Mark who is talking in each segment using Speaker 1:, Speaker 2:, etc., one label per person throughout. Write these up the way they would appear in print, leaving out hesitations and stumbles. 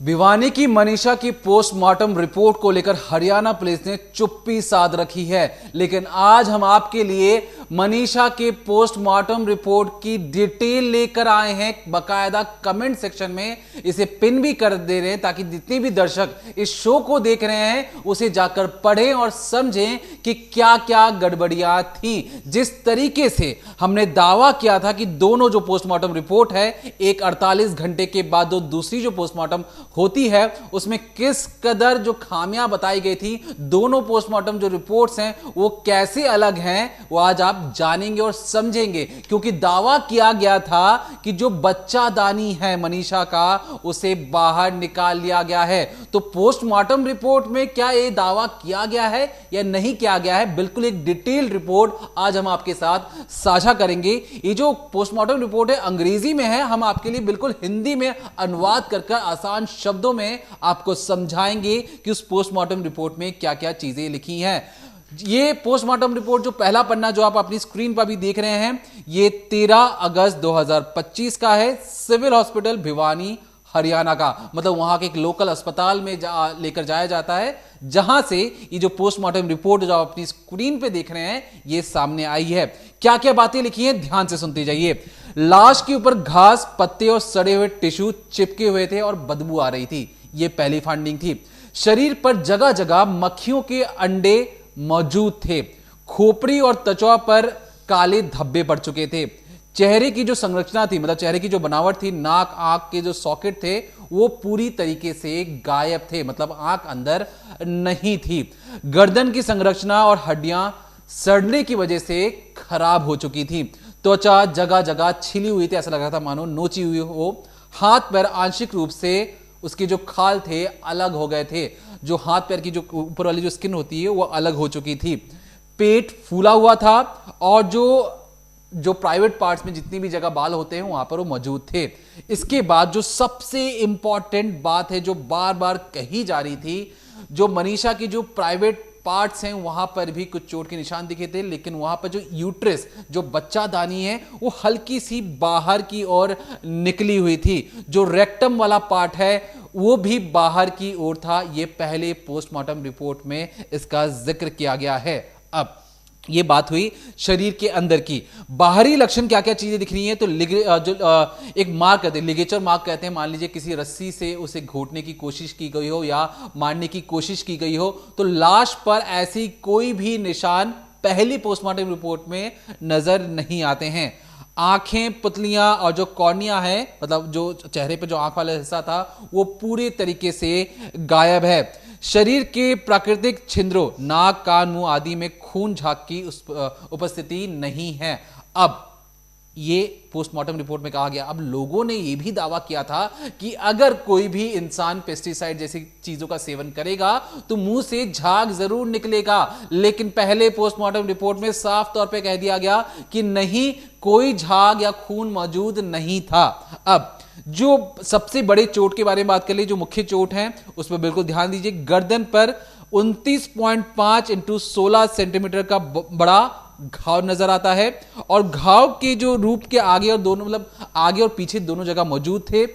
Speaker 1: भिवानी की मनीषा की postmortem report को लेकर हरियाणा पुलिस ने चुप्पी साध रखी है, लेकिन आज हम आपके लिए मनीषा के पोस्टमार्टम रिपोर्ट की डिटेल लेकर आए हैं। बकायदा कमेंट सेक्शन में इसे पिन भी कर दे रहे हैं ताकि जितने भी दर्शक इस शो को देख रहे हैं उसे जाकर पढ़ें और समझें कि क्या क्या गड़बड़ियां थी। जिस तरीके से हमने दावा किया था कि दोनों जो पोस्टमार्टम रिपोर्ट है, एक 48 घंटे के बाद दूसरी जो पोस्टमार्टम होती है उसमें किस कदर जो खामियां बताई गई थी, दोनों पोस्टमार्टम जो रिपोर्ट्स हैं वो कैसे अलग हैं, वो आज आप जानेंगे और समझेंगे। क्योंकि दावा किया गया था कि जो बच्चादानी है मनीषा का, उसे बाहर निकाल लिया गया है। तो पोस्टमार्टम रिपोर्ट में क्या यह दावा किया गया है या नहीं किया गया है, बिल्कुल एक डिटेल रिपोर्ट आज हम आपके साथ साझा करेंगे। ये जो पोस्टमार्टम रिपोर्ट है अंग्रेजी में है, हम आपके लिए बिल्कुल हिंदी में अनुवाद कर आसान शब्दों में आपको समझाएंगे कि उस पोस्टमार्टम रिपोर्ट में क्या क्या चीजें लिखी हैं। ये पोस्टमार्टम रिपोर्ट जो पहला पन्ना जो आप अपनी स्क्रीन पर भी देख रहे हैं, ये 13 अगस्त 2025 का है। सिविल हॉस्पिटल भिवानी हरियाणा का, मतलब वहां के एक लोकल अस्पताल में लेकर जाया जाता है, जहां से ये जो पोस्टमार्टम रिपोर्ट जो आप अपनी स्क्रीन पे देख रहे हैं ये सामने आई है। क्या क्या बातें लिखी हैं ध्यान से सुनते जाइए। लाश के ऊपर घास, पत्ते और सड़े हुए टिश्यू चिपके हुए थे और बदबू आ रही थी, ये पहली फाइंडिंग थी। शरीर पर जगह जगह मक्खियों के अंडे मौजूद थे। खोपड़ी और त्वचा पर काले धब्बे पड़ चुके थे। चेहरे की जो संरचना थी, मतलब चेहरे की जो बनावट थी, नाक आंख के जो सॉकेट थे वो पूरी तरीके से गायब थे, मतलब आंख अंदर नहीं थी। गर्दन की संरचना और हड्डियां सड़ने की वजह से खराब हो चुकी थी। त्वचा जगह जगह छिली हुई थी, ऐसा लग रहा था मानो नोची हुई हो। हाथ पैर आंशिक रूप से उसके जो खाल थे अलग हो गए थे, जो हाथ पैर की जो ऊपर वाली जो स्किन होती है वो अलग हो चुकी थी। पेट फूला हुआ था और जो प्राइवेट पार्ट्स में जितनी भी जगह बाल होते हैं वहां पर वो मौजूद थे। इसके बाद जो सबसे इंपॉर्टेंट बात है जो बार बार कही जा रही थी, जो मनीषा की जो प्राइवेट पार्ट्स हैं वहां पर भी कुछ चोट के निशान दिखे थे, लेकिन वहां पर जो यूट्रस, जो बच्चादानी है, वो हल्की सी बाहर की ओर निकली हुई थी। जो रेक्टम वाला पार्ट है वो भी बाहर की ओर था। ये पहले पोस्टमार्टम रिपोर्ट में इसका जिक्र किया गया है। अब ये बात हुई शरीर के अंदर की। बाहरी लक्षण क्या क्या चीजें दिख रही हैं, तो एक मार्क कहते हैं, लिगेचर मार्क कहते हैं। मान लीजिए किसी रस्सी से उसे घोटने की कोशिश की गई हो या मारने की कोशिश की गई हो, तो लाश पर ऐसी कोई भी निशान पहली पोस्टमार्टम रिपोर्ट में नजर नहीं आते हैं। आंखें, पुतलियां और जो कॉर्निया है, मतलब जो चेहरे पे जो आंख वाला हिस्सा था, वो पूरे तरीके से गायब है। शरीर के प्राकृतिक छिद्रों, नाक, कान, मुंह आदि में खून झाग की उपस्थिति नहीं है। अब ये पोस्टमार्टम रिपोर्ट में कहा गया। अब लोगों ने यह भी दावा किया था कि अगर कोई भी इंसान पेस्टिसाइड जैसी चीजों का सेवन करेगा तो मुंह से झाग जरूर निकलेगा, लेकिन पहले पोस्टमार्टम रिपोर्ट में साफ तौर पे कह दिया गया कि नहीं, कोई झाग या खून मौजूद नहीं था। अब जो सबसे बड़े चोट के बारे में बात कर ली, जो मुख्य चोट है उस पर बिल्कुल ध्यान दीजिए। गर्दन पर 29.5 × 16 सेंटीमीटर का बड़ा घाव नजर आता है और घाव के जो रूप के आगे और दोनों, मतलब आगे और पीछे दोनों जगह मौजूद थे।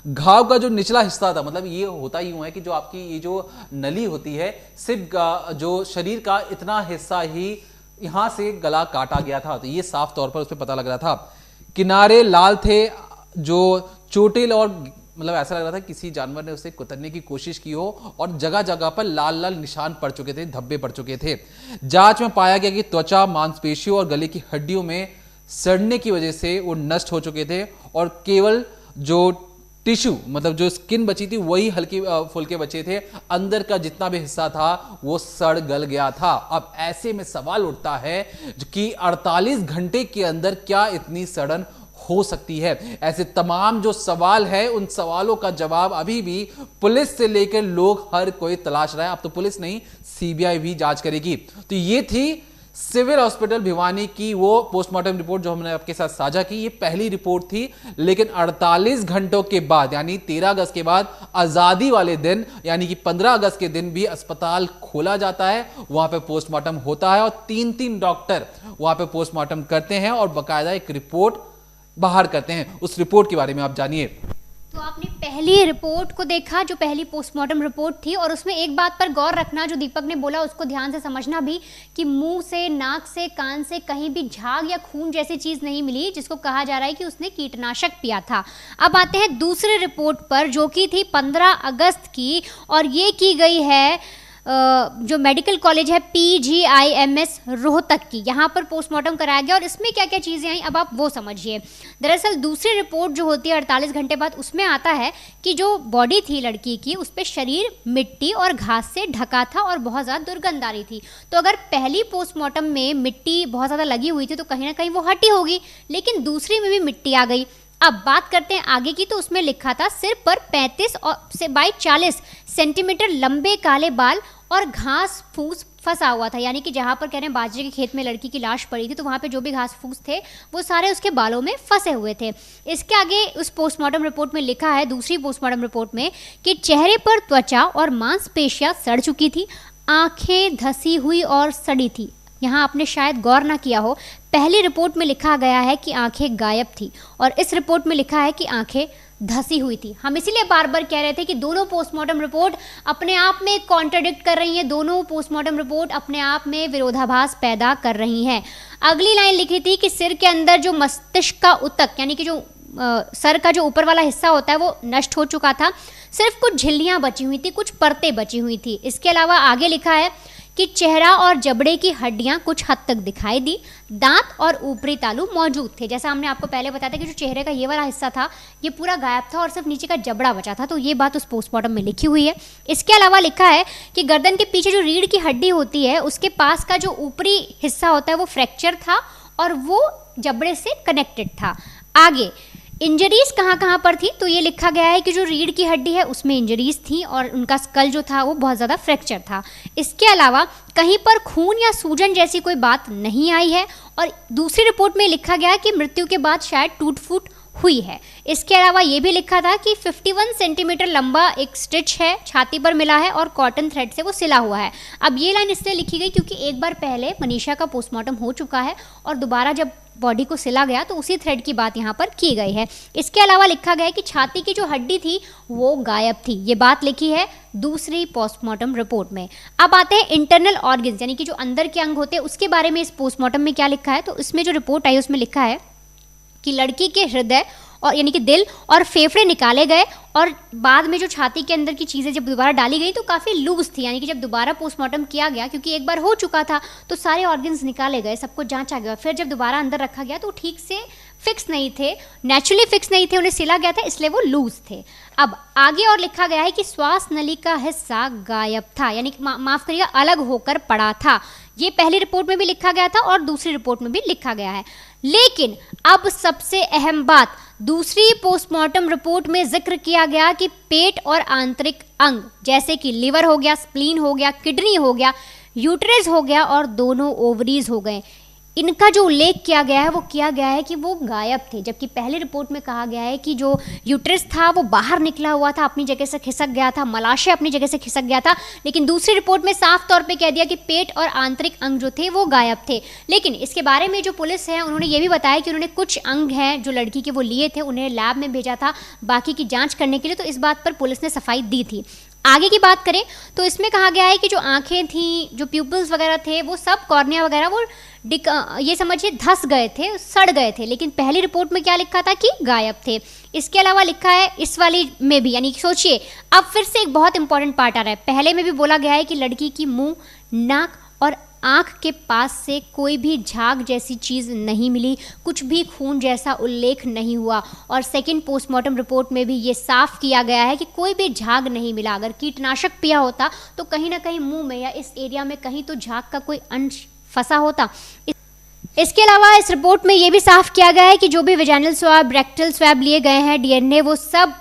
Speaker 1: घाव का जो निचला हिस्सा था, मतलब ये होता यूं है कि जो आपकी ये जो नली होती है, सिर्फ जो शरीर का इतना हिस्सा ही यहां से गला काटा गया था, तो ये साफ तौर पर उस पर पता लग रहा था। किनारे लाल थे, जो चोटिल और मतलब ऐसा लग रहा था किसी जानवर ने उसे कुतरने की कोशिश की हो, और जगह जगह पर लाल लाल निशान पड़ चुके थे, धब्बे पड़ चुके थे। जांच में पाया गया कि त्वचा, मांसपेशियों और गले की हड्डियों में सड़ने की वजह से वो नष्ट हो चुके थे और केवल जो टिश्यू, मतलब जो स्किन बची थी वही हल्की फुल्के बचे थे। अंदर का जितना भी हिस्सा था वो सड़ गल गया था। अब ऐसे में सवाल उठता है कि 48 घंटे के अंदर क्या इतनी सड़न हो सकती है। ऐसे तमाम जो सवाल है, उन सवालों का जवाब अभी भी पुलिस से लेकर लोग हर कोई तलाश रहा है। अब तो पुलिस नहीं, सीबीआई भी जांच करेगी। तो ये थी सिविल हॉस्पिटल भिवानी की वो पोस्टमार्टम रिपोर्ट जो हमने आपके साथ साझा की। ये पहली रिपोर्ट थी, लेकिन 48 घंटों के बाद, यानी 13 अगस्त के बाद, आजादी वाले दिन यानी कि 15 अगस्त के दिन भी अस्पताल खोला जाता है, वहां पे पोस्टमार्टम होता है और 3 डॉक्टर वहां पे पोस्टमार्टम करते हैं और बाकायदा एक रिपोर्ट बाहर करते हैं। उस रिपोर्ट के बारे में आप जानिए।
Speaker 2: तो आपने पहली रिपोर्ट को देखा, जो पहली पोस्टमार्टम रिपोर्ट थी, और उसमें एक बात पर गौर रखना, जो दीपक ने बोला उसको ध्यान से समझना भी, कि मुंह से, नाक से, कान से कहीं भी झाग या खून जैसी चीज नहीं मिली, जिसको कहा जा रहा है कि उसने कीटनाशक पिया था। अब आते हैं दूसरी रिपोर्ट पर, जो कि थी 15 अगस्त की, और ये की गई है जो मेडिकल कॉलेज है PGIMS रोहतक की, यहाँ पर पोस्टमार्टम कराया गया। और इसमें क्या क्या चीज़ें आई अब आप वो समझिए। दरअसल दूसरी रिपोर्ट जो होती है 48 घंटे बाद, उसमें आता है कि जो बॉडी थी लड़की की, उस पर शरीर मिट्टी और घास से ढका था और बहुत ज़्यादा दुर्गंध आ रही थी। तो अगर पहली पोस्टमार्टम में मिट्टी बहुत ज़्यादा लगी हुई थी तो कहीं ना कहीं वो हटी होगी, लेकिन दूसरी में भी मिट्टी आ गई। अब बात करते हैं आगे की, तो उसमें लिखा था सिर पर 35 से बाई 40 सेंटीमीटर लंबे काले बाल और घास फूस फंसा हुआ था। यानी कि जहाँ पर कह रहे हैं बाजरे के खेत में लड़की की लाश पड़ी थी, तो वहाँ पे जो भी घास फूस थे वो सारे उसके बालों में फंसे हुए थे। इसके आगे उस पोस्टमार्टम रिपोर्ट में लिखा है, दूसरी पोस्टमार्टम रिपोर्ट में, कि चेहरे पर त्वचा और मांसपेशियां सड़ चुकी थी, आंखें धसी हुई और सड़ी थी। यहाँ आपने शायद गौर ना किया हो, पहली रिपोर्ट में लिखा गया है कि आंखें गायब थी, और इस रिपोर्ट में लिखा है कि आंखें धसी हुई थी। हम इसीलिए बार बार कह रहे थे कि दोनों पोस्टमार्टम रिपोर्ट अपने आप में कॉन्ट्राडिक्ट कर रही हैं, दोनों पोस्टमार्टम रिपोर्ट अपने आप में विरोधाभास पैदा कर रही हैं। अगली लाइन लिखी थी कि सिर के अंदर जो मस्तिष्क का ऊतक, यानी कि जो सर का जो ऊपर वाला हिस्सा होता है, वो नष्ट हो चुका था, सिर्फ कुछ झिल्लियां बची हुई थी, कुछ परतें बची हुई थी। इसके अलावा आगे लिखा है कि चेहरा और जबड़े की हड्डियां कुछ हद तक दिखाई दी, दांत और ऊपरी तालू मौजूद थे। जैसा हमने आपको पहले बताया था कि जो चेहरे का ये वाला हिस्सा था ये पूरा गायब था और सिर्फ नीचे का जबड़ा बचा था, तो ये बात उस पोस्टमार्टम में लिखी हुई है। इसके अलावा लिखा है कि गर्दन के पीछे जो रीढ़ की हड्डी होती है, उसके पास का जो ऊपरी हिस्सा होता है वो फ्रैक्चर था और वो जबड़े से कनेक्टेड था। आगे इंजरीज कहाँ कहाँ पर थी, तो ये लिखा गया है कि जो रीढ़ की हड्डी है उसमें इंजरीज थी और उनका स्कल जो था वो बहुत ज़्यादा फ्रैक्चर था। इसके अलावा कहीं पर खून या सूजन जैसी कोई बात नहीं आई है, और दूसरी रिपोर्ट में लिखा गया है कि मृत्यु के बाद शायद टूट फूट हुई है। इसके अलावा ये भी लिखा था कि 51 सेंटीमीटर लंबा एक स्टिच है, छाती पर मिला है और कॉटन थ्रेड से वो सिला हुआ है। अब ये लाइन इसलिए लिखी गई क्योंकि एक बार पहले मनीषा का पोस्टमार्टम हो चुका है और दोबारा जब बॉडी को सिला गया तो उसी थ्रेड की बात यहाँ पर की गई है। इसके अलावा लिखा गया है कि छाती की जो हड्डी थी वो गायब थी, ये बात लिखी है दूसरी पोस्टमार्टम रिपोर्ट में। अब आते हैं इंटरनल ऑर्गन्स, यानी कि जो अंदर के अंग होते हैं, उसके बारे में इस पोस्टमार्टम में क्या लिखा है। तो इसमें जो रिपोर्ट आई उसमें लिखा है कि लड़की के हृदय और यानी कि दिल और फेफड़े निकाले गए, और बाद में जो छाती के अंदर की चीज़ें जब दोबारा डाली गई तो काफ़ी लूज थी, यानी कि जब दोबारा पोस्टमार्टम किया गया, क्योंकि एक बार हो चुका था तो सारे ऑर्गन्स निकाले गए, सबको जांचा गया, फिर जब दोबारा अंदर रखा गया तो ठीक से फिक्स नहीं थे, नेचुरली फिक्स नहीं थे, उन्हें सिला गया था इसलिए वो लूज थे। अब आगे और लिखा गया है कि श्वास नली का हिस्सा गायब था, यानी कि माफ करिएगा अलग होकर पड़ा था। ये पहली रिपोर्ट में भी लिखा गया था और दूसरी रिपोर्ट में भी लिखा गया है। लेकिन अब सबसे अहम बात, दूसरी पोस्टमार्टम रिपोर्ट में जिक्र किया गया कि पेट और आंतरिक अंग जैसे कि लिवर हो गया, स्प्लीन हो गया, किडनी हो गया, यूट्रस हो गया और दोनों ओवरीज हो गए, इनका जो उल्लेख किया गया है वो किया गया है कि वो गायब थे। जबकि पहली रिपोर्ट में कहा गया है कि जो यूट्रस था वो बाहर निकला हुआ था, अपनी जगह से खिसक गया था, मलाशय अपनी जगह से खिसक गया था। लेकिन दूसरी रिपोर्ट में साफ तौर पे कह दिया कि पेट और आंतरिक अंग जो थे वो गायब थे। लेकिन इसके बारे में जो पुलिस है उन्होंने ये भी बताया कि उन्होंने कुछ अंग हैं जो लड़की के वो लिए थे, उन्हें लैब में भेजा था बाकी की जाँच करने के लिए, तो इस बात पर पुलिस ने सफाई दी थी। आगे की बात करें तो इसमें कहा गया है कि जो आंखें थी, जो प्यूपल्स वगैरह थे, वो सब कॉर्निया वगैरह वो ये समझिए धस गए थे, सड़ गए थे। लेकिन पहली रिपोर्ट में क्या लिखा था कि गायब थे। इसके अलावा लिखा है इस वाली में भी, यानी सोचिए अब फिर से एक बहुत इंपॉर्टेंट पार्ट आ रहा है। पहले में भी बोला गया है कि लड़की की मुंह, नाक और आँख के पास से कोई भी झाग जैसी चीज़ नहीं मिली, कुछ भी खून जैसा उल्लेख नहीं हुआ। और सेकंड पोस्टमार्टम रिपोर्ट में भी ये साफ किया गया है कि कोई भी झाग नहीं मिला। अगर कीटनाशक पिया होता तो कहीं ना कहीं मुंह में या इस एरिया में कहीं तो झाग का कोई अंश फंसा होता। इसके अलावा इस रिपोर्ट में ये भी साफ किया गया है कि जो भी वेजाइनल स्वैब, रेक्टल स्वैब लिए गए हैं, डीएनए, वो सब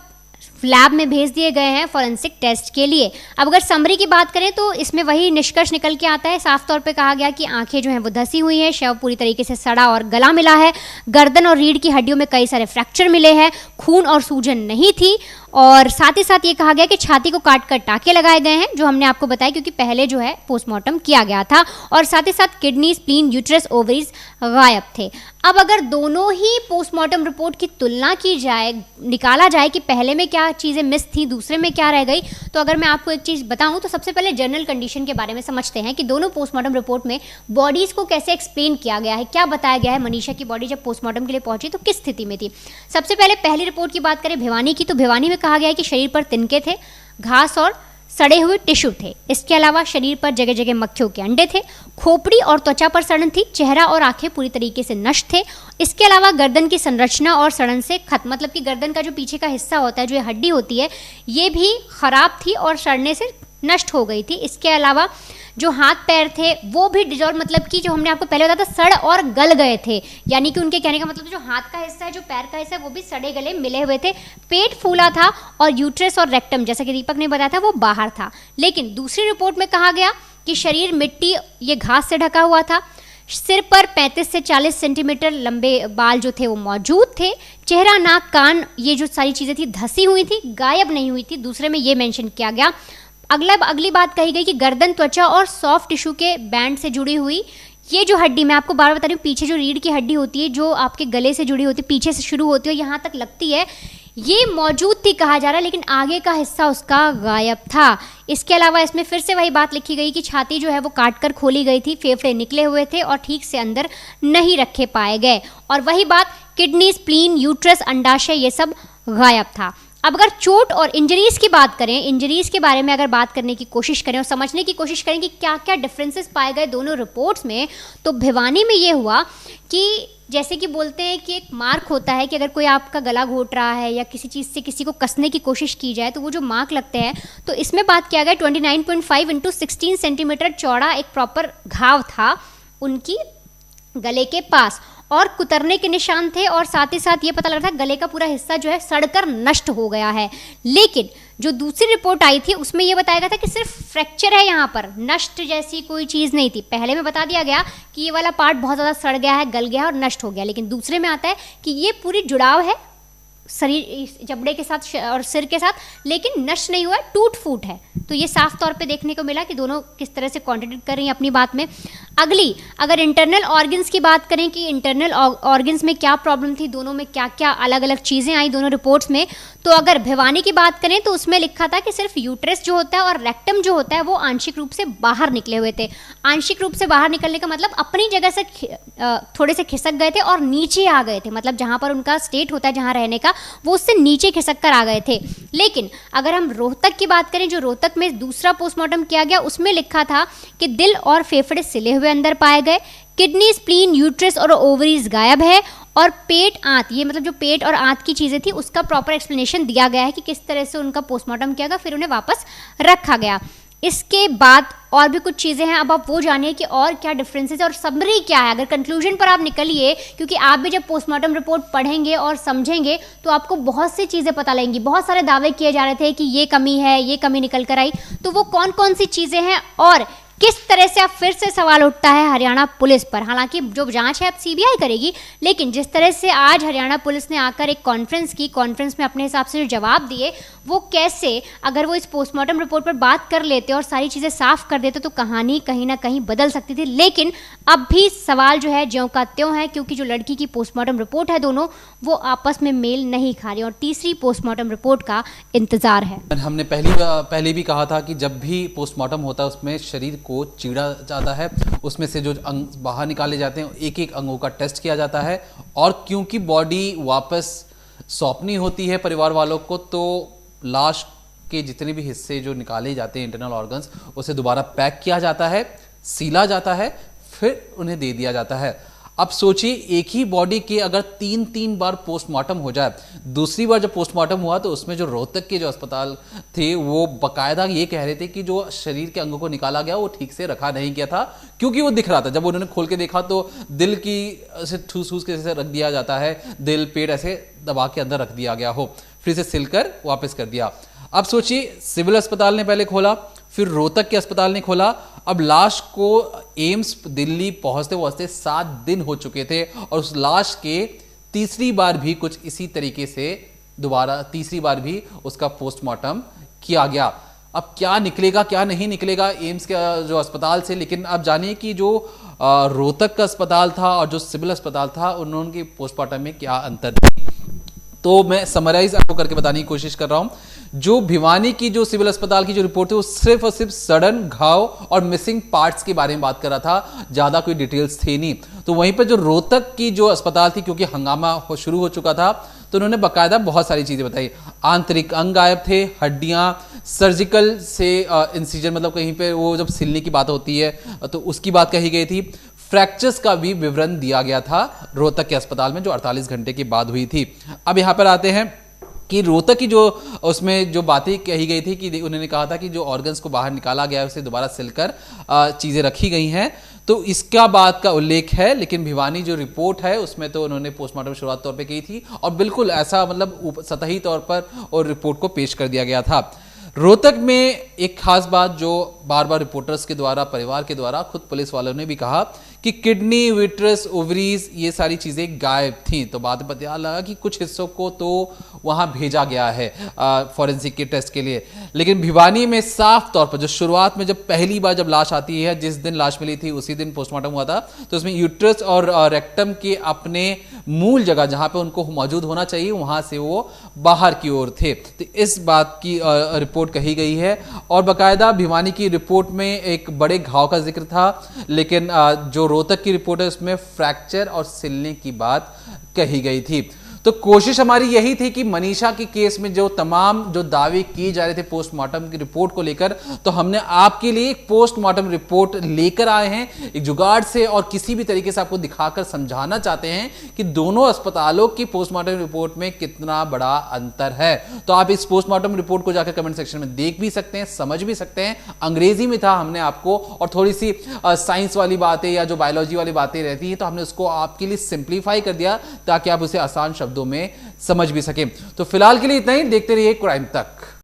Speaker 2: लैब में भेज दिए गए हैं फॉरेंसिक टेस्ट के लिए। अब अगर समरी की बात करें तो इसमें वही निष्कर्ष निकल के आता है। साफ तौर पे कहा गया कि आंखें जो हैं वो धसी हुई हैं, शव पूरी तरीके से सड़ा और गला मिला है, गर्दन और रीढ़ की हड्डियों में कई सारे फ्रैक्चर मिले हैं, खून और सूजन नहीं थी, और साथ ही साथ ये कहा गया कि छाती को काट कर टाँके लगाए गए हैं, जो हमने आपको बताया, क्योंकि पहले जो है पोस्टमार्टम किया गया था। और साथ ही साथ किडनी, स्प्लीन, यूट्रस, ओवरीज गायब थे। अब अगर दोनों ही पोस्टमार्टम रिपोर्ट की तुलना की जाए, निकाला जाए कि पहले में क्या चीज़ें मिस थी, दूसरे में क्या रह गई, तो अगर मैं आपको एक चीज़ बताऊं तो सबसे पहले जनरल कंडीशन के बारे में समझते हैं कि दोनों पोस्टमार्टम रिपोर्ट में बॉडीज़ को कैसे एक्सप्लेन किया गया है, क्या बताया गया है। मनीषा की बॉडी जब पोस्टमार्टम के लिए पहुंची तो किस स्थिति में थी। सबसे पहले पहली रिपोर्ट की बात करें भिवानी की, तो भिवानी में कहा गया है कि शरीर पर तिनके थे, घास और सड़े हुए टिश्यू थे। इसके अलावा शरीर पर जगह जगह मक्खियों के अंडे थे, खोपड़ी और त्वचा पर सड़न थी, चेहरा और आंखें पूरी तरीके से नष्ट थे। इसके अलावा गर्दन की संरचना और सड़न से खत्म, मतलब कि गर्दन का जो पीछे का हिस्सा होता है, जो ये हड्डी होती है, ये भी खराब थी और सड़ने से नष्ट हो गई थी। इसके अलावा जो हाथ पैर थे वो भी डिजॉल्व, मतलब कि जो हमने आपको पहले बताया था सड़ और गल गए थे, यानी कि उनके कहने का मतलब जो हाथ का हिस्सा है, जो पैर का हिस्सा है, वो भी सड़े गले मिले हुए थे। पेट फूला था और यूट्रस और रेक्टम, जैसा कि दीपक ने बताया था, वो बाहर था। लेकिन दूसरी रिपोर्ट में कहा गया कि शरीर मिट्टी, ये घास से ढका हुआ था। सिर पर 35 से 40 सेंटीमीटर लंबे बाल जो थे वो मौजूद थे। चेहरा, नाक, कान, ये जो सारी चीज़ें थी धसी हुई थी, गायब नहीं हुई थी। दूसरे में ये मेंशन किया गया। अगली बात कही गई कि गर्दन, त्वचा और सॉफ्ट टिश्यू के बैंड से जुड़ी हुई ये जो हड्डी, मैं आपको बार बार बता रही हूँ, पीछे जो रीढ़ की हड्डी होती है, जो आपके गले से जुड़ी होती है, पीछे से शुरू होती है, यहाँ तक लगती है, ये मौजूद थी कहा जा रहा है, लेकिन आगे का हिस्सा उसका गायब था। इसके अलावा इसमें फिर से वही बात लिखी गई कि छाती जो है वो काट कर खोली गई थी, फेफड़े निकले हुए थे और ठीक से अंदर नहीं रखे पाए गए। और वही बात किडनी, स्प्लीन, यूट्रस, अंडाशय, ये सब गायब था। अब अगर चोट और इंजरीज की बात करें, इंजरीज के बारे में अगर बात करने की कोशिश करें और समझने की कोशिश करें कि क्या क्या डिफरेंसेस पाए गए दोनों रिपोर्ट्स में, तो भिवानी में ये हुआ कि जैसे कि बोलते हैं कि एक मार्क होता है कि अगर कोई आपका गला घोट रहा है या किसी चीज़ से किसी को कसने की कोशिश की जाए तो वो जो मार्क लगते हैं, तो इसमें बात किया गया 29.5 इंटू 16 सेंटीमीटर चौड़ा एक प्रॉपर घाव था उनकी गले के पास और कुतरने के निशान थे। और साथ ही साथ ये पता लग रहा था गले का पूरा हिस्सा जो है सड़कर नष्ट हो गया है। लेकिन जो दूसरी रिपोर्ट आई थी उसमें ये बताया गया था कि सिर्फ फ्रैक्चर है, यहाँ पर नष्ट जैसी कोई चीज़ नहीं थी। पहले में बता दिया गया कि ये वाला पार्ट बहुत ज़्यादा सड़ गया है, गल गया है और नष्ट हो गया, लेकिन दूसरे में आता है कि ये पूरी जुड़ाव है शरीर, जबड़े के साथ और सिर के साथ, लेकिन नष्ट नहीं हुआ, टूट फूट है। तो ये साफ तौर पे देखने को मिला कि दोनों किस तरह से कॉन्ट्रडिक्ट कर रही हैं अपनी बात में। अगली, अगर इंटरनल ऑर्गन्स की बात करें कि इंटरनल ऑर्गन्स में क्या प्रॉब्लम थी, दोनों में क्या क्या अलग अलग चीज़ें आई दोनों रिपोर्ट्स में, तो अगर भिवानी की बात करें तो उसमें लिखा था कि सिर्फ यूट्रस जो होता है और रेक्टम जो होता है वो आंशिक रूप से बाहर निकले हुए थे। आंशिक रूप से बाहर निकलने का मतलब अपनी जगह से थोड़े से खिसक गए थे और नीचे आ गए थे, मतलब जहाँ पर उनका स्टेट होता है जहाँ रहने का, वो उससे नीचे खिसक कर आ गए थे। लेकिन अगर हम रोहतक की बात करें, जो रोहतक में दूसरा पोस्टमार्टम किया गया, उसमें लिखा था कि दिल और फेफड़े सिले हुए अंदर पाए गए, किडनी, स्प्लीन, यूट्रस और ओवरीज गायब है, और पेट, आंत, ये मतलब जो पेट और आंत की चीज़ें थी उसका प्रॉपर एक्सप्लेनेशन दिया गया है कि किस तरह से उनका पोस्टमार्टम किया गया, फिर उन्हें वापस रखा गया। इसके बाद और भी कुछ चीज़ें हैं, अब आप वो जानिए कि और क्या डिफरेंसेस और समरी क्या है। अगर कंक्लूजन पर आप निकलिए, क्योंकि आप भी जब पोस्टमार्टम रिपोर्ट पढ़ेंगे और समझेंगे तो आपको बहुत सी चीज़ें पता लगेंगी। बहुत सारे दावे किए जा रहे थे कि ये कमी है, ये कमी निकल कर आई, तो वो कौन कौन सी चीज़ें हैं और किस तरह से अब फिर से सवाल उठता है हरियाणा पुलिस पर। हालांकि जो जांच है अब सीबीआई करेगी, लेकिन जिस तरह से आज हरियाणा पुलिस ने आकर एक कॉन्फ्रेंस की, कॉन्फ्रेंस में अपने हिसाब से जो जवाब दिए, वो कैसे, अगर वो इस पोस्टमार्टम रिपोर्ट पर बात कर लेते और सारी चीज़ें साफ कर देते तो कहानी कहीं ना कहीं बदल सकती थी। लेकिन अब भी सवाल जो है ज्यों का त्यों है, क्योंकि जो लड़की की पोस्टमार्टम रिपोर्ट है दोनों, वो आपस में मेल नहीं खा रही और तीसरी पोस्टमार्टम रिपोर्ट का इंतजार है।
Speaker 1: हमने पहले भी कहा था कि जब भी पोस्टमार्टम होता है उसमें शरीर को चीरा जाता है, उसमें से जो अंग बाहर निकाले जाते हैं, एक एक अंगों का टेस्ट किया जाता है, और क्योंकि बॉडी वापस सौंपनी होती है परिवार वालों को, तो लाश के जितने भी हिस्से जो निकाले जाते हैं, इंटरनल ऑर्गन्स, उसे दोबारा पैक किया जाता है, सीला जाता है, फिर उन्हें दे दिया जाता है। अब सोचिए, एक ही बॉडी के अगर 3 बार पोस्टमार्टम हो जाए, दूसरी बार जब पोस्टमार्टम हुआ तो उसमें जो रोहतक के जो अस्पताल थे वो बकायदा ये कह रहे थे कि जो शरीर के अंगों को निकाला गया वो ठीक से रखा नहीं गया था, क्योंकि वो दिख रहा था। जब उन्होंने खोल के देखा तो दिल की ऐसे ठूस के जैसे रख दिया जाता है, दिल पेट ऐसे दबा के अंदर रख दिया गया हो, फिर से सिलकर वापस कर दिया। अब सोचिए, सिविल अस्पताल ने पहले खोला, फिर रोहतक के अस्पताल ने खोला, अब लाश को एम्स दिल्ली पहुंचते पहुंचते 7 दिन हो चुके थे, और उस लाश के तीसरी बार भी कुछ इसी तरीके से दोबारा तीसरी बार भी उसका पोस्टमार्टम किया गया। अब क्या निकलेगा क्या नहीं निकलेगा एम्स के जो अस्पताल से, लेकिन अब जानिए कि जो रोहतक का अस्पताल था और जो सिविल अस्पताल था उन्होंने पोस्टमार्टम में क्या अंतर थी। तो मैं समराइज आपको करके बताने की कोशिश कर रहा हूं। जो भिवानी की जो सिविल अस्पताल की जो रिपोर्ट थी वो सिर्फ और सिर्फ सड़न, घाव और मिसिंग पार्ट्स के बारे में बात कर रहा था, ज्यादा कोई डिटेल्स थे नहीं। तो वहीं पर जो रोहतक की जो अस्पताल थी, क्योंकि हंगामा शुरू हो चुका था, तो उन्होंने बकायदा बहुत सारी चीजें बताई। आंतरिक अंग गायब थे, हड्डियां, सर्जिकल से इंसिजन, मतलब कहीं पे वो जब सिलने की बात होती है तो उसकी बात कही गई थी। फ्रैक्चर्स का भी विवरण दिया गया था रोहतक के अस्पताल में, जो 48 घंटे के बाद हुई थी। अब यहां पर आते हैं कि रोहतक की जो उसमें जो बातें कही गई थी कि उन्होंने कहा था कि जो ऑर्गन्स को बाहर निकाला गया है उसे दोबारा सिलकर चीजें रखी गई हैं, तो इसका बात का उल्लेख है। लेकिन भिवानी जो रिपोर्ट है उसमें तो उन्होंने पोस्टमार्टम शुरुआत तौर पे की थी और बिल्कुल ऐसा मतलब सतही तौर पर और रिपोर्ट को पेश कर दिया गया था। रोहतक में एक खास बात जो बार बार रिपोर्टर्स के द्वारा, परिवार के द्वारा, खुद पुलिस वालों ने भी कहा कि किडनी, विट्रस, ओवरीज ये सारी चीजें गायब थी। तो बाद में पता लगा कि कुछ हिस्सों को तो वहां भेजा गया है फॉरेंसिक के टेस्ट के लिए। लेकिन भिवानी में साफ तौर पर जो शुरुआत में जब पहली बार जब लाश आती है, जिस दिन लाश मिली थी उसी दिन पोस्टमार्टम हुआ था, तो उसमें यूट्रस और रेक्टम के अपने मूल जगह जहां पे उनको मौजूद होना चाहिए वहां से वो बाहर की ओर थे। तो इस बात की रिपोर्ट कही गई है और बकायदा भिवानी की रिपोर्ट में एक बड़े घाव का जिक्र था, लेकिन जो रोहतक की रिपोर्ट है उसमें फ्रैक्चर और सिलने की बात कही गई थी। तो कोशिश हमारी यही थी कि मनीषा के केस में जो तमाम जो दावे किए जा रहे थे पोस्टमार्टम की रिपोर्ट को लेकर, तो हमने आपके लिए एक पोस्टमार्टम रिपोर्ट लेकर आए हैं एक जुगाड़ से, और किसी भी तरीके से आपको दिखाकर समझाना चाहते हैं कि दोनों अस्पतालों की पोस्टमार्टम रिपोर्ट में कितना बड़ा अंतर है। तो आप इस पोस्टमार्टम रिपोर्ट को जाकर कमेंट सेक्शन में देख भी सकते हैं, समझ भी सकते हैं। अंग्रेजी में था हमने आपको, और थोड़ी सी साइंस वाली बातें या जो बायोलॉजी वाली बातें रहती है तो हमने उसको आपके लिए सिंप्लीफाई कर दिया ताकि आप उसे आसान शब्दों में समझ भी सके। तो फिलहाल के लिए इतना ही, देखते रहिए क्राइम तक।